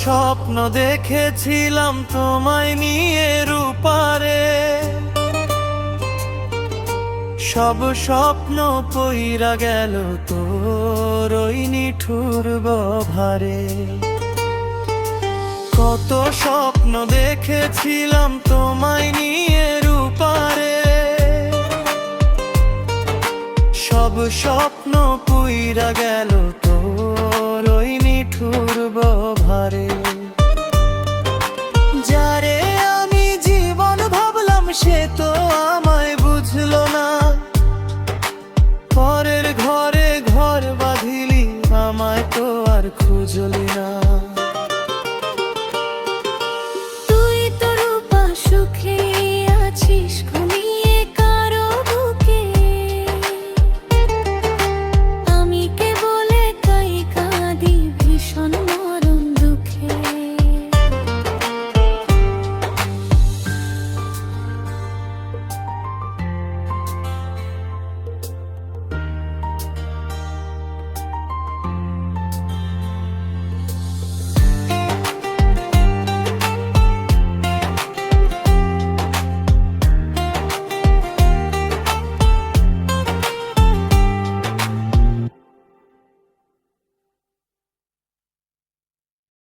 স্বপ্ন দেখেছিলাম তোমায় নিয়ে রূপারে, সব স্বপ্ন পইরা গেল তোর ওই নিঠুর ব্যবহারে। কত স্বপ্ন দেখেছিলাম তোমায় নিয়ে রূপারে, সব স্বপ্ন পুইরা গেল তোর ওই নিঠুর ব্যবহারে।